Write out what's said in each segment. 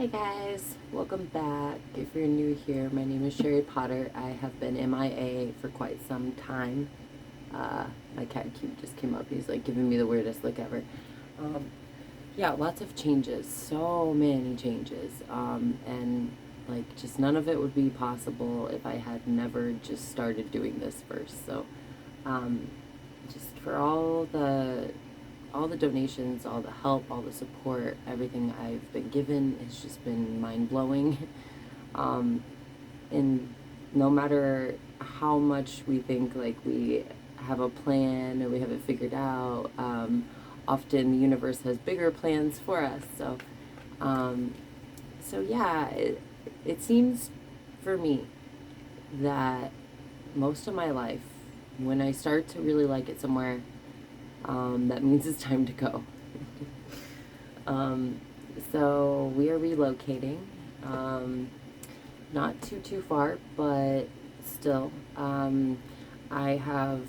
Hi guys, welcome back. If you're new here, my name is Shari Potter. I have been MIA for quite some time. My cat just came up. He's like giving me the weirdest look ever. Yeah, lots of changes, so many changes, and like just none of it would be possible if I had never just started doing this first. So, um, just for all the donations, all the help, all the support, everything I've been given, it's just been mind blowing. Um, and no matter how much we think like we have a plan or we have it figured out, often the universe has bigger plans for us. Um, so yeah, it seems for me that most of my life, when I start to really like it somewhere, that means it's time to go. um, so we are relocating, not too far, but still. I have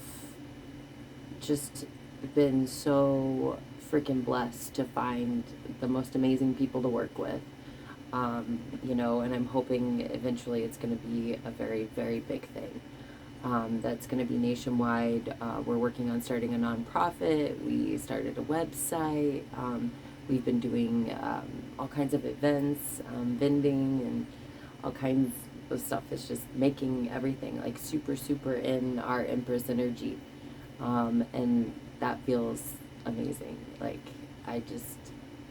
just been so freaking blessed to find the most amazing people to work with. And I'm hoping eventually it's going to be a very, very big thing. That's going to be nationwide. We're working on starting a nonprofit. We started a website. We've been doing all kinds of events, vending, and all kinds of stuff. It's just making everything like super, super in our Empress energy. And that feels amazing. Like, I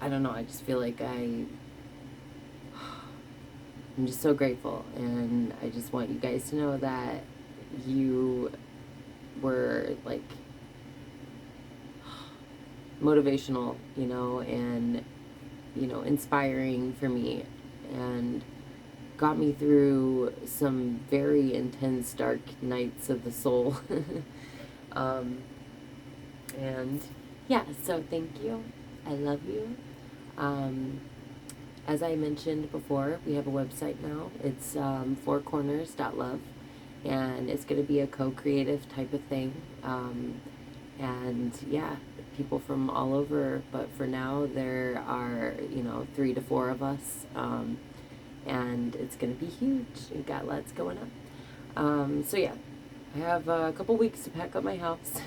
don't know, I just feel like I'm just so grateful. And I just want you guys to know that you were like motivational, and inspiring for me, and got me through some very intense dark nights of the soul. um, and yeah, so thank you. I love you. As I mentioned before, we have a website now. It's fourcorners.love, and it's going to be a co-creative type of thing. And yeah, people from all over, but for now there are 3 to 4 of us, and it's going to be huge. We've got lots going on. So yeah, I have a couple weeks to pack up my house.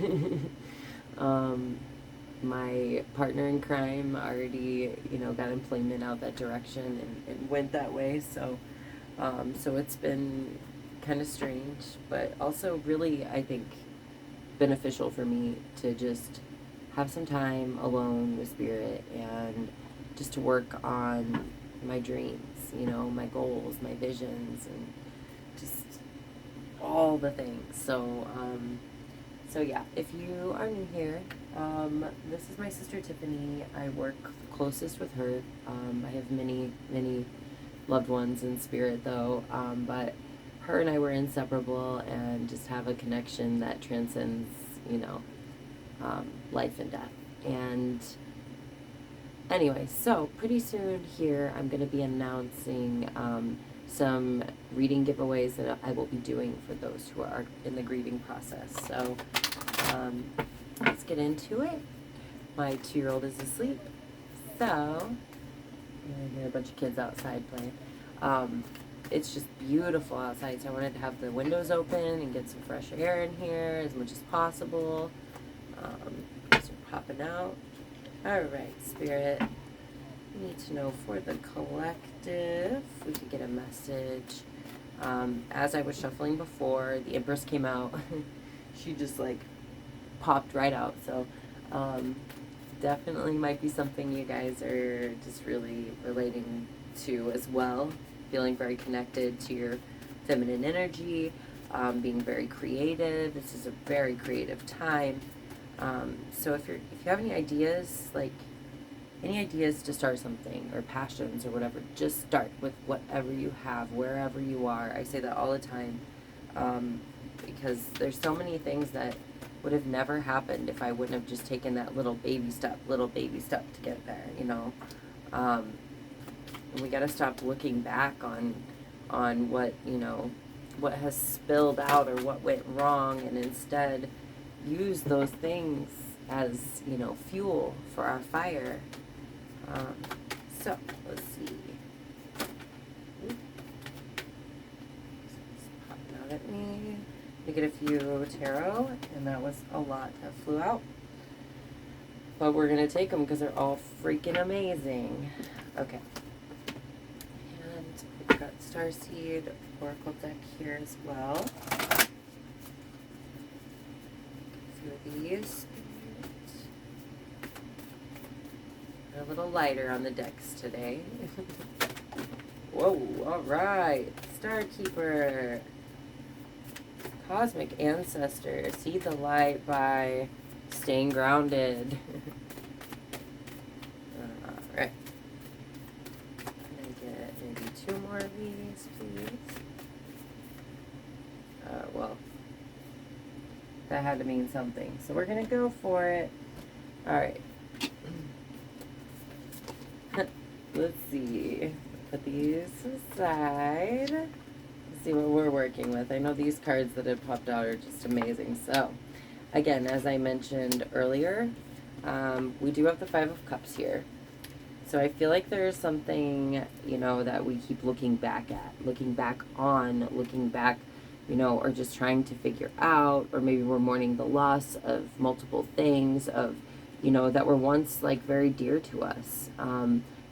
My partner in crime already, got employment out that direction and went that way. So it's been kind of strange, but also really, I think, beneficial for me to just have some time alone with spirit and just to work on my dreams, my goals, my visions, and just all the things. So yeah, if you are new here, this is my sister Tiffany. I work closest with her. I have many, many loved ones in spirit though, but her and I were inseparable and just have a connection that transcends, life and death. And anyway, so pretty soon here I'm going to be announcing some reading giveaways that I will be doing for those who are in the grieving process. So let's get into it. My 2-year-old is asleep, so I hear a bunch of kids outside playing. It's just beautiful outside, so I wanted to have the windows open and get some fresh air in here as much as possible. So popping out. All right, Spirit. We need to know for the collective. We could get a message. As I was shuffling before, the Empress came out. She just like popped right out. So definitely might be something you guys are just really relating to as well. Feeling very connected to your feminine energy, being very creative. This is a very creative time. So if you have any ideas, to start something, or passions or whatever, just start with whatever you have, wherever you are. I say that all the time, because there's so many things that would have never happened if I wouldn't have just taken that little baby step to get there, and we got to stop looking back on what has spilled out or what went wrong, and instead use those things as fuel for our fire. So let's see. to get a few tarot, and that was a lot that flew out. But we're going to take them because they're all freaking amazing. Okay. And we've got Starseed Oracle deck here as well. A few of these. A little lighter on the decks today. Whoa, all right. Starkeeper. Cosmic Ancestor. See the light by staying grounded. Alright. Can I get maybe 2 more of these, please? Well, that had to mean something. So we're going to go for it. Alright. Let's see. Put these aside. Let's see what we're working with. I know these cards that have popped out are just amazing. So, again, as I mentioned earlier, we do have the 5 of Cups here. So I feel like there's something, you know, that we keep looking back at, looking back, you know, or just trying to figure out, or maybe we're mourning the loss of multiple things of, you know, that were once like very dear to us,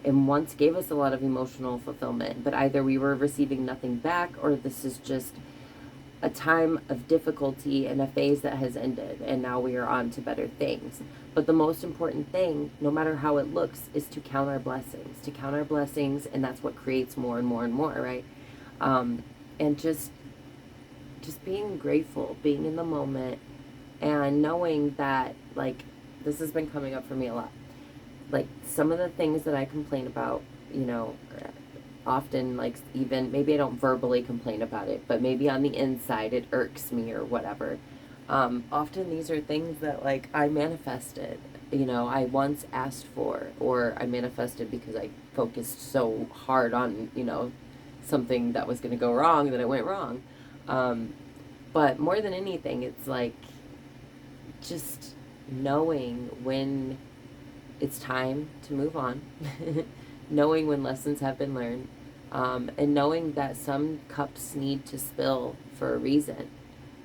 and once gave us a lot of emotional fulfillment, but either we were receiving nothing back, or this is just a time of difficulty and a phase that has ended, and now we are on to better things. But the most important thing, no matter how it looks, is to count our blessings, and that's what creates more and more and more, right? And just being grateful, being in the moment, and knowing that, like, this has been coming up for me a lot. Like, some of the things that I complain about, you know, often, like, even, maybe I don't verbally complain about it, but maybe on the inside it irks me or whatever. Often these are things that, like, I manifested, you know, I once asked for, or I manifested because I focused so hard on, you know, something that was going to go wrong that it went wrong. But more than anything, it's like just knowing when it's time to move on, knowing when lessons have been learned, and knowing that some cups need to spill for a reason,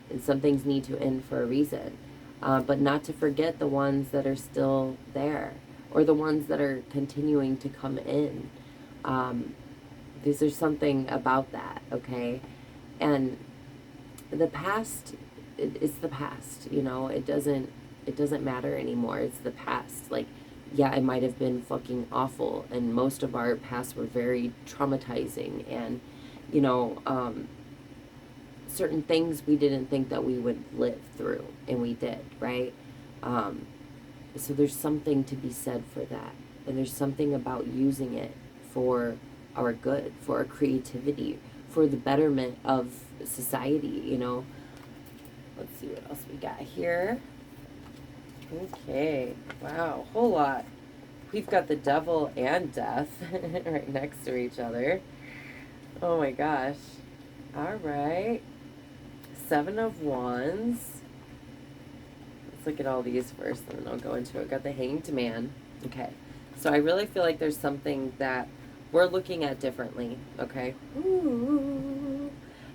and some things need to end for a reason, but not to forget the ones that are still there, or the ones that are continuing to come in. There's something about that, okay? And the past, it's the past, you know, it doesn't matter anymore. It's the past. Like, yeah, it might have been fucking awful, and most of our pasts were very traumatizing, and, you know, certain things we didn't think that we would live through, and we did, right? So there's something to be said for that, and there's something about using it for our good, for our creativity, for the betterment of society, you know. Let's see what else we got here. Okay, wow, whole lot. We've got the devil and death right next to each other. Oh my gosh. All right. 7 of Wands. Let's look at all these first, and then I'll go into it. Got the Hanged Man. Okay, so I really feel like there's something that we're looking at differently, okay? Ooh.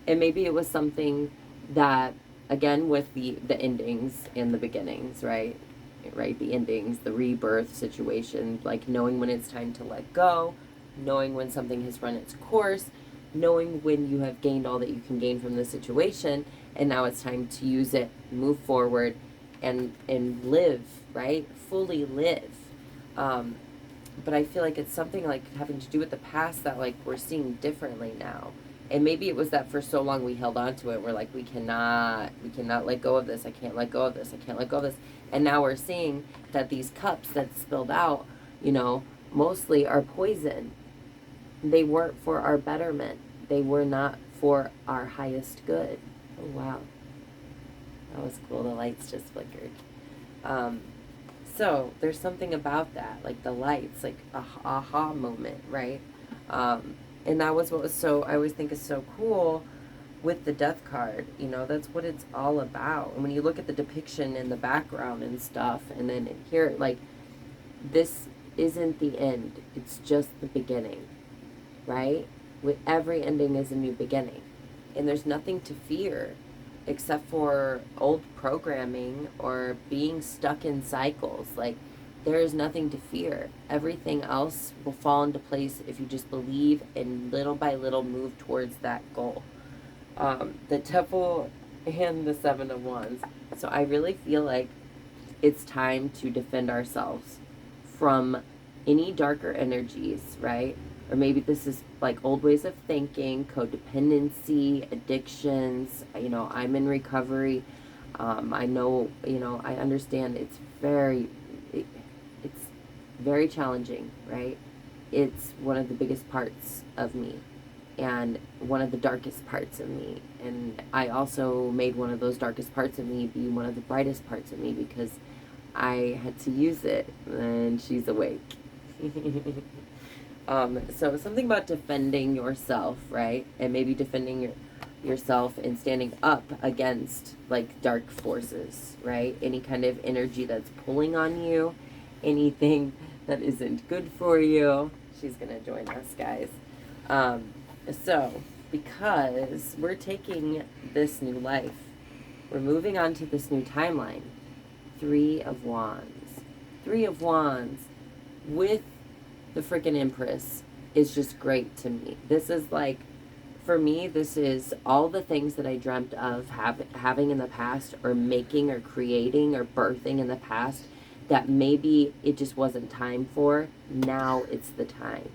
And maybe it was something that, again, with the endings and the beginnings, right? The endings, the rebirth situation, like knowing when it's time to let go, knowing when something has run its course, knowing when you have gained all that you can gain from the situation, and now it's time to use it, move forward, and live, right? Fully live. But I feel like it's something like having to do with the past that, like, we're seeing differently now. And maybe it was that for so long we held on to it. We're like, we cannot let go of this. I can't let go of this. I can't let go of this. And now we're seeing that these cups that spilled out, you know, mostly are poison. They weren't for our betterment. They were not for our highest good. Oh, wow. That was cool. The lights just flickered. So there's something about that, like the lights, like a aha moment, right? And that was what was so, I always think is so cool with the death card, you know, that's what it's all about. And when you look at the depiction in the background and stuff, and then here, like, this isn't the end, it's just the beginning, right? With every ending is a new beginning, and there's nothing to fear. except for old programming or being stuck in cycles. Like, there is nothing to fear. Everything else will fall into place if you just believe and little by little move towards that goal. The Devil and the Seven of Wands. So I really feel like it's time to defend ourselves from any darker energies, right? Or maybe this is like old ways of thinking, codependency, addictions. I'm in recovery. I know, I understand it's very challenging, right? It's one of the biggest parts of me and one of the darkest parts of me. And I also made one of those darkest parts of me be one of the brightest parts of me because I had to use it, and she's awake. So something about defending yourself, right? And maybe defending yourself and standing up against like dark forces, right? Any kind of energy that's pulling on you, anything that isn't good for you. She's gonna join us, guys. So because we're taking this new life, we're moving on to this new timeline. 3 of Wands. 3 of Wands with the freaking Empress is just great to me. This is like, for me, this is all the things that I dreamt of having in the past, or making or creating or birthing in the past, that maybe it just wasn't time for. Now it's the time.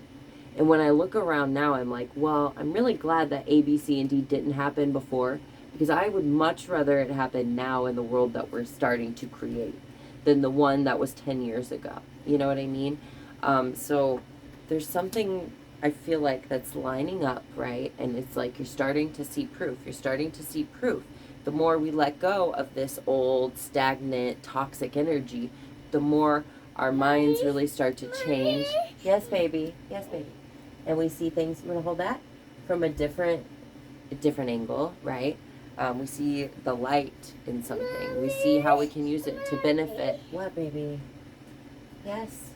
And when I look around now, I'm like, well, I'm really glad that A, B, C, and D didn't happen before, because I would much rather it happen now in the world that we're starting to create than the one that was 10 years ago. You know what I mean? So there's something I feel like that's lining up, right? And it's like you're starting to see proof. You're starting to see proof. The more we let go of this old, stagnant, toxic energy, the more our minds really start to change. Yes, baby. Yes, baby. And we see things, you want to hold that? From a different angle, right? We see the light in something. We see how we can use it to benefit. What, baby? Yes.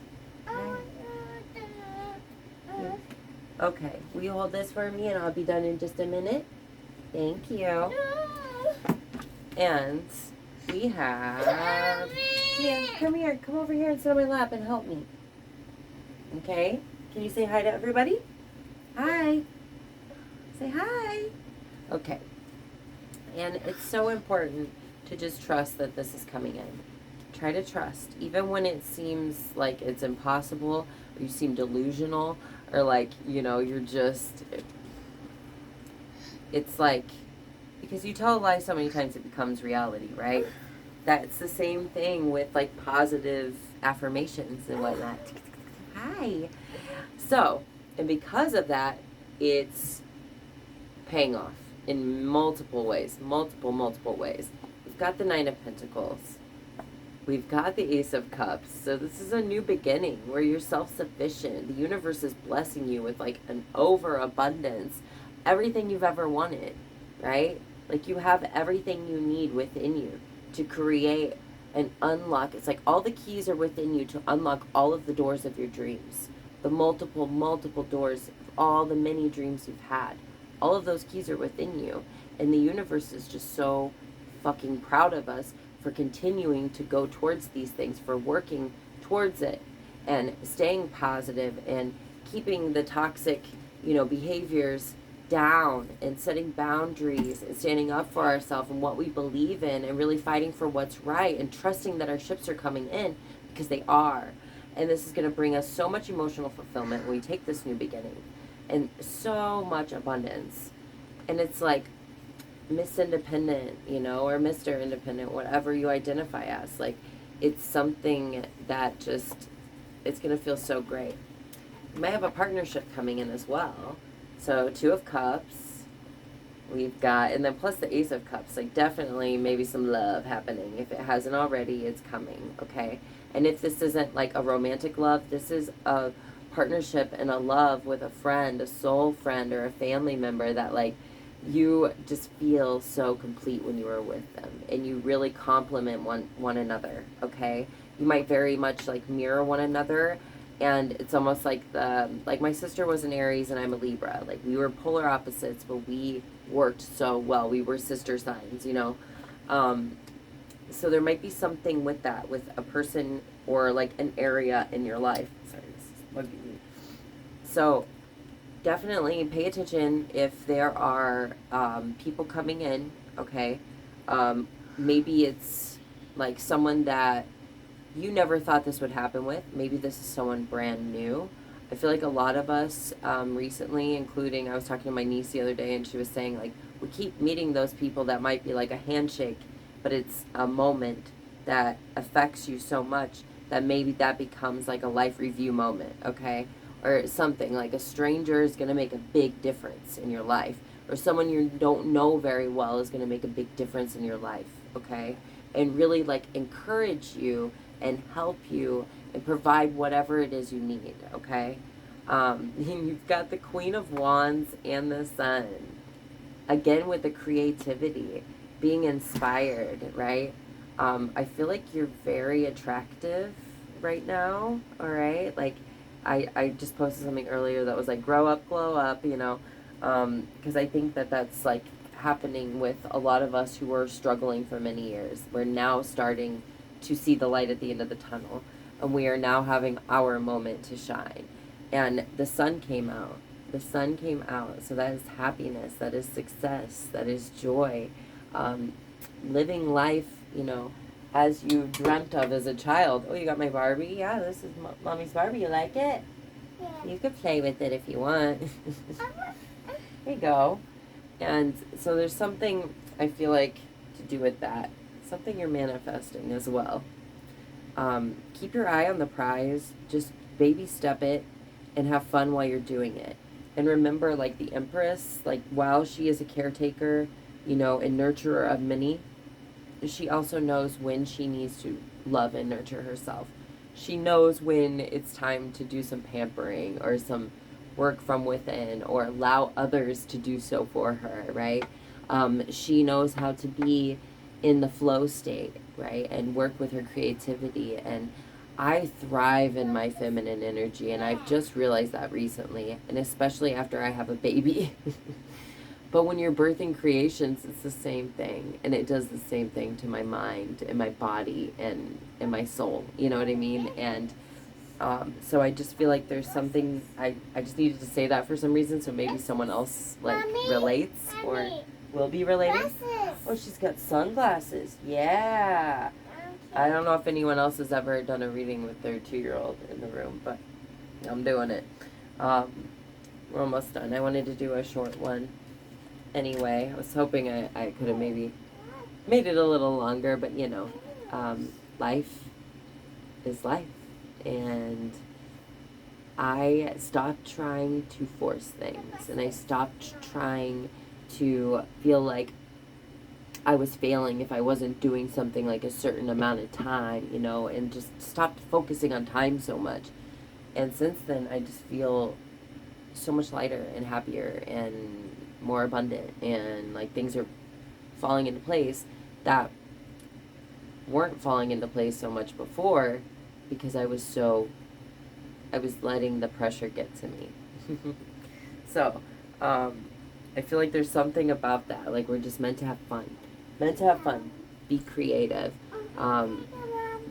Okay. Will you hold this for me and I'll be done in just a minute? Thank you. And we have... Yeah, come here. Come over here and sit on my lap and help me. Okay? Can you say hi to everybody? Hi. Say hi. Okay. And it's so important to just trust that this is coming in. Try to trust. Even when it seems like it's impossible, or you seem delusional, or like, you're just... It's like... Because you tell a lie so many times it becomes reality, right? That's the same thing with like positive affirmations and whatnot. Hi. So, and because of that, it's paying off in multiple ways. Multiple ways. We've got the 9 of Pentacles. We've got the Ace of Cups. So this is a new beginning where you're self-sufficient. The universe is blessing you with like an overabundance. Everything you've ever wanted, right? Like you have everything you need within you to create and unlock. It's like all the keys are within you to unlock all of the doors of your dreams. The multiple doors of all the many dreams you've had. All of those keys are within you. And the universe is just so fucking proud of us for continuing to go towards these things, for working towards it and staying positive and keeping the toxic, behaviors down and setting boundaries and standing up for ourselves and what we believe in and really fighting for what's right and trusting that our ships are coming in, because they are. And this is going to bring us so much emotional fulfillment when we take this new beginning, and so much abundance. And it's like Miss Independent, or Mr. Independent, whatever you identify as. Like, it's something that just, it's going to feel so great. You might have a partnership coming in as well. So 2 of Cups, we've got, and then plus the Ace of Cups, like definitely maybe some love happening. If it hasn't already, it's coming, okay? And if this isn't like a romantic love, this is a partnership and a love with a friend, a soul friend, or a family member that like you just feel so complete when you are with them, and you really complement one another, okay? You might very much like mirror one another And it's almost like my sister was an Aries and I'm a Libra. Like we were polar opposites, but we worked so well. We were sister signs, you know. Um, so there might be something with that, with a person or like an area in your life. Sorry, this is bugging me. So definitely pay attention if there are people coming in. Okay, maybe it's like someone that you never thought this would happen with. Maybe this is someone brand new. I feel like a lot of us recently, including I was talking to my niece the other day, and she was saying like we keep meeting those people that might be like a handshake, but it's a moment that affects you so much that maybe that becomes like a life review moment, okay? Or something like a stranger is going to make a big difference in your life, or someone you don't know very well is going to make a big difference in your life, okay? And really like encourage you and help you and provide whatever it is you need, okay? And you've got the Queen of Wands and the Sun. Again, with the creativity, being inspired, right? I feel like you're very attractive right now, all right? Like, I just posted something earlier that was like, grow up, glow up, you know? Because I think that that's like happening with a lot of us who were struggling for many years. We're now starting to see the light at the end of the tunnel, and we are now having our moment to shine. And the sun came out. The sun came out. So that is happiness, that is success, that is joy. Um, Living life, you know, as you dreamt of as a child. Oh, you got my Barbie? Yeah, this is Mommy's Barbie. You like it? Yeah. You could play with it if you want. There you go. And so there's something I feel like to do with that. Something you're manifesting as well. Keep your eye on the prize. Just baby step it and have fun while you're doing it. And remember, like the Empress, like while she is a caretaker, you know, and nurturer of many, she also knows when she needs to love and nurture herself. She knows when it's time to do some pampering or some work from within or allow others to do so for her, right? She knows how to be in the flow state, right? And work with her creativity. And I thrive in my feminine energy, and I've just realized that recently, and especially after I have a baby. But when you're birthing creations, it's the same thing. And it does the same thing to my mind and my body and my soul. You know what I mean? And so I just feel like there's something, I just needed to say that for some reason. So maybe someone else like relates or will be relating. Glasses. Oh, she's got sunglasses. Yeah. I don't know if anyone else has ever done a reading with their 2-year-old in the room, but I'm doing it. We're almost done. I wanted to do a short one. Anyway, I was hoping I could have maybe made it a little longer, but you know, life is life. And I stopped trying to force things, and I stopped trying to feel like I was failing if I wasn't doing something like a certain amount of time, you know, and just stopped focusing on time so much. And since then, I just feel so much lighter and happier and more abundant, and like things are falling into place that weren't falling into place so much before because I was letting the pressure get to me. So I feel like there's something about that, like we're just meant to have fun, be creative,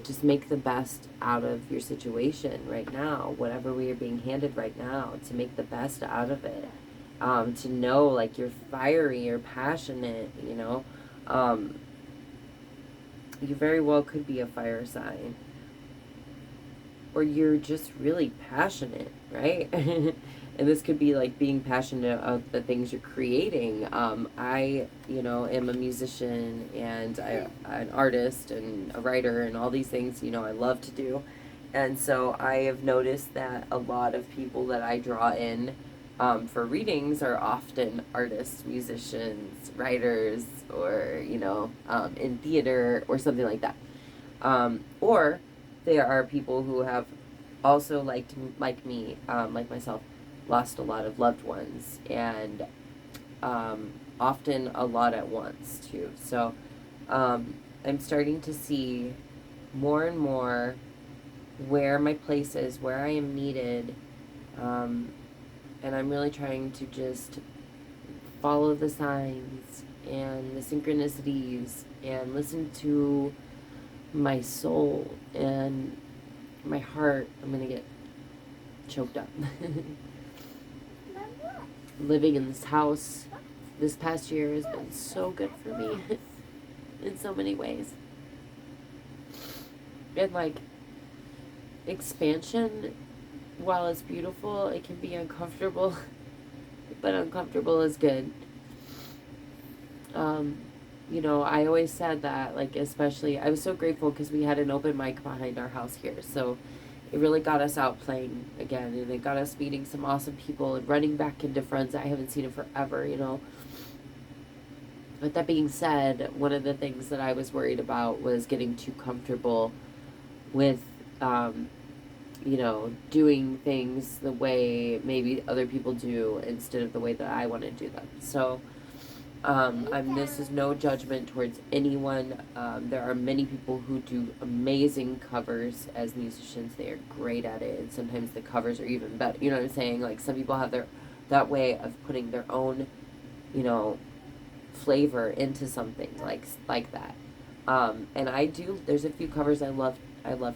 just make the best out of your situation right now, whatever we are being handed right now, to make the best out of it. To know like you're fiery, you're passionate, you know. You very well could be a fire sign. Or you're just really passionate, right? And this could be like being passionate of the things you're creating. I, you know, am a musician and I'm an artist and a writer and all these things, you know, I love to do. And so I have noticed that a lot of people that I draw in for readings are often artists, musicians, writers, or, you know, in theater or something like that. Or there are people who have also like me, like myself, lost a lot of loved ones, and often a lot at once too. So I'm starting to see more and more where my place is, where I am needed, and I'm really trying to just follow the signs and the synchronicities and listen to my soul and my heart. I'm gonna get choked up. Living in this house this past year has been so good for me in so many ways. And like, expansion, while it's beautiful, it can be uncomfortable, but uncomfortable is good. You know, I always said that, like, especially, I was so grateful because we had an open mic behind our house here, so it really got us out playing again, and it got us meeting some awesome people and running back into friends that I haven't seen in forever, you know. But that being said, one of the things that I was worried about was getting too comfortable with, you know, doing things the way maybe other people do instead of the way that I want to do them. So, this is no judgment towards anyone. There are many people who do amazing covers as musicians. They are great at it, and sometimes the covers are even better. You know what I'm saying? Like, some people have that way of putting their own, you know, flavor into something like that. And I do. There's a few covers I love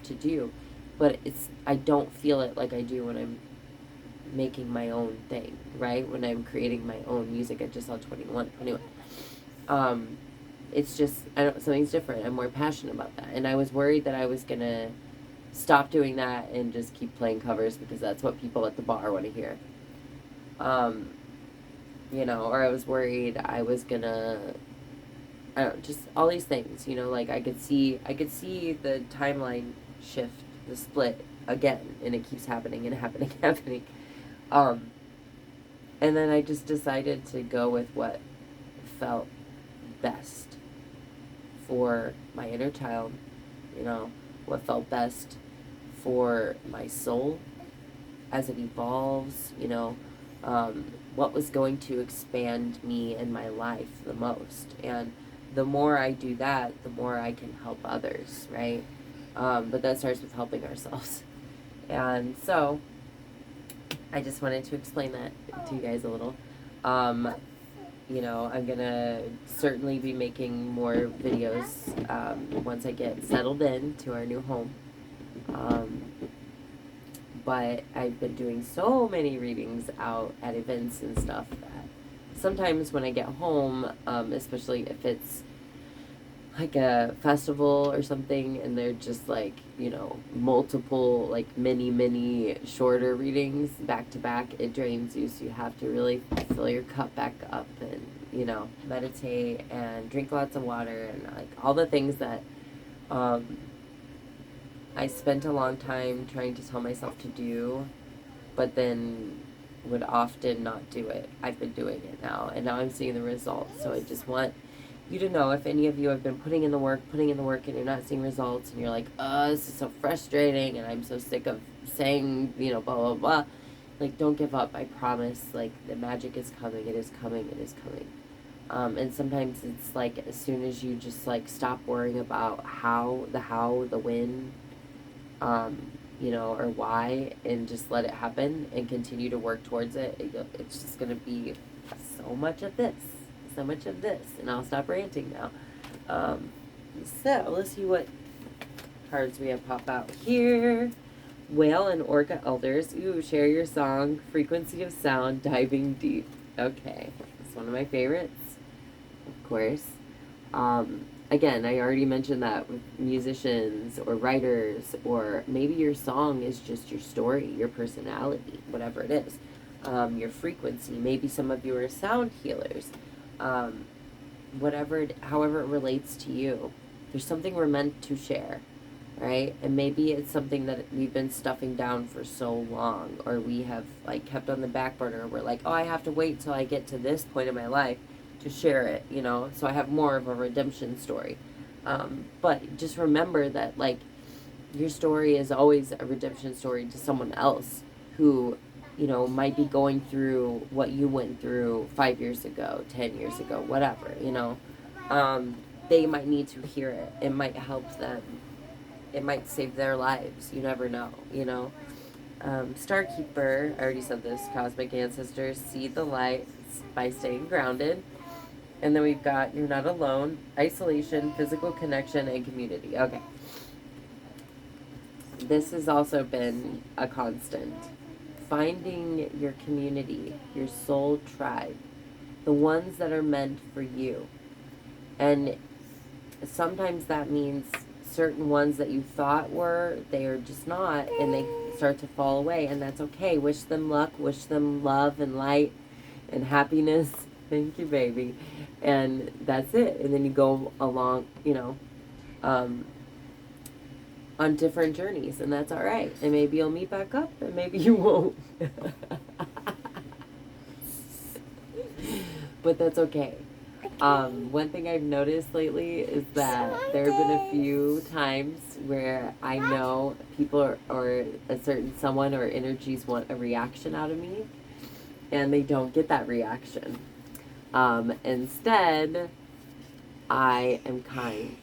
to do, but I don't feel it like I do when I'm making my own thing, right? When I'm creating my own music. I just saw 21. It's just, something's different. I'm more passionate about that. And I was worried that I was gonna stop doing that and just keep playing covers because that's what people at the bar want to hear. You know, or I was worried I was gonna, I don't know, just all these things, you know, like I could see the timeline shift, the split again, and it keeps happening and happening, happening. And then I just decided to go with what felt best for my inner child, you know, what felt best for my soul as it evolves, you know, what was going to expand me and my life the most. And the more I do that, the more I can help others, right? But that starts with helping ourselves. And so I just wanted to explain that to you guys a little. You know, I'm gonna certainly be making more videos once I get settled in to our new home. But I've been doing so many readings out at events and stuff that sometimes when I get home, especially if it's like a festival or something and they're just like, you know, multiple like many shorter readings back to back, it drains you, so you have to really fill your cup back up and, you know, meditate and drink lots of water and like all the things that I spent a long time trying to tell myself to do, but then would often not do it. I've been doing it now, and now I'm seeing the results. So I just want you to know, if any of you have been putting in the work, and you're not seeing results, and you're like, oh, this is so frustrating, and I'm so sick of saying, you know, blah, blah, blah. Like, don't give up. I promise. Like, the magic is coming. It is coming. It is coming. And sometimes it's like, as soon as you just like stop worrying about the when, you know, or why, and just let it happen and continue to work towards it, it's just going to be so much of this, and I'll stop ranting now. So let's see what cards we have pop out here. Whale and Orca Elders. Ooh, share your song, frequency of sound, diving deep. Okay, it's one of my favorites, of course. Again, I already mentioned that with musicians or writers, or maybe your song is just your story, your personality, whatever it is. Your frequency. Maybe some of you are sound healers. However it relates to you. There's something we're meant to share, right? And maybe it's something that we've been stuffing down for so long, or we have like kept on the back burner. We're like, oh, I have to wait till I get to this point in my life to share it, you know, so I have more of a redemption story. But just remember that, like, your story is always a redemption story to someone else who, you know, might be going through what you went through 5 years ago, 10 years ago, whatever, you know. They might need to hear it. It might help them it might save their lives. You never know, you know. Starkeeper, I already said this, cosmic ancestors, see the light by staying grounded. And then we've got you're not alone, isolation, physical connection, and community. Okay. This has also been a constant. Finding your community, your soul tribe, the ones that are meant for you. And sometimes that means certain ones that you thought were, they are just not, and they start to fall away, and that's okay. Wish them luck, wish them love and light and happiness. Thank you, baby. And that's it. And then you go along, you know, on different journeys, and that's all right. And maybe you'll meet back up, and maybe you won't. But that's okay. One thing I've noticed lately is that there have been a few times where I know people or a certain someone or energies want a reaction out of me, and they don't get that reaction. Instead, I am kind,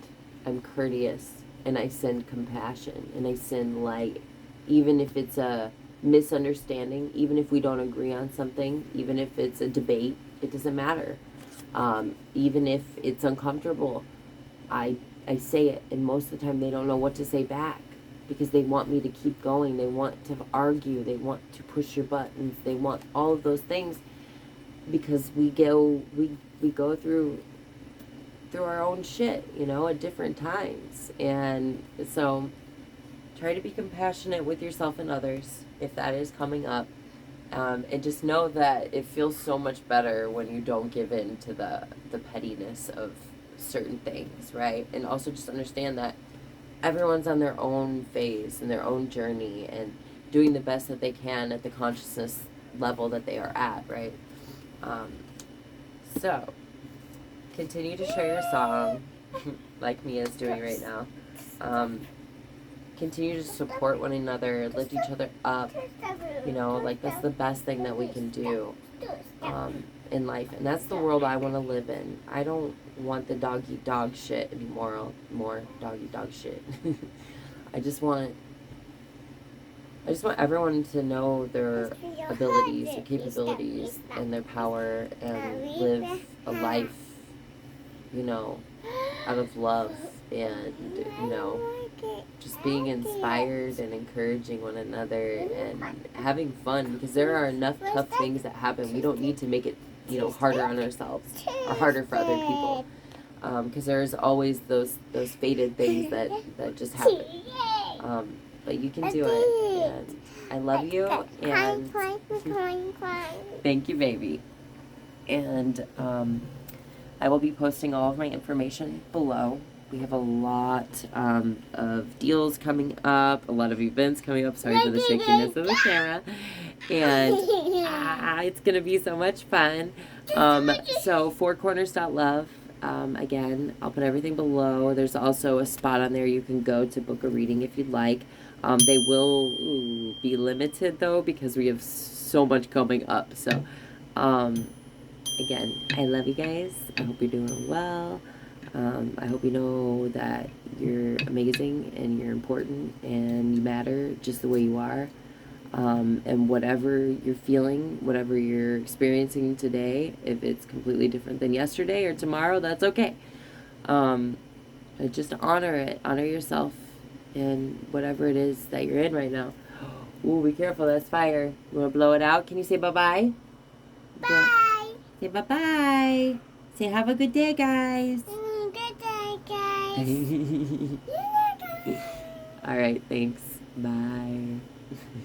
I'm courteous, and I send compassion, and I send light, even if it's a misunderstanding, even if we don't agree on something, even if it's a debate, it doesn't matter. Even if it's uncomfortable, I say it, and most of the time they don't know what to say back because they want me to keep going. They want to argue. They want to push your buttons. They want all of those things because we go through our own shit, you know, at different times. And so try to be compassionate with yourself and others if that is coming up. And just know that it feels so much better when you don't give in to the pettiness of certain things, right? And also just understand that everyone's on their own phase and their own journey and doing the best that they can at the consciousness level that they are at, right? So, continue to share your song, like Mia's doing right now. Continue to support one another, lift each other up. You know, like that's the best thing that we can do in life. And that's the world I want to live in. I don't want the dog eat dog shit anymore. More dog eat dog shit. I just want everyone to know their abilities, their capabilities, and their power, and live a life, you know, out of love and, you know, just being inspired and encouraging one another and having fun, because there are enough tough things that happen. We don't need to make it, you know, harder on ourselves or harder for other people, because there's always those fated things that just happen. But you can do it, and I love you, and thank you, baby. And I will be posting all of my information below. We have a lot of deals coming up, a lot of events coming up. Sorry for the shakiness of the camera. And it's going to be so much fun. So, fourcorners.love. Again, I'll put everything below. There's also a spot on there you can go to book a reading if you'd like. They will be limited, though, because we have so much coming up. So, again, I love you guys. I hope you're doing well. I hope you know that you're amazing and you're important and you matter just the way you are. And whatever you're feeling, whatever you're experiencing today, if it's completely different than yesterday or tomorrow, that's okay. Just honor it. Honor yourself and whatever it is that you're in right now. Ooh, be careful. That's fire. You want to blow it out? Can you say bye-bye? Bye. Say bye-bye. Say have a good day, guys. Good day, guys. All right, thanks. Bye.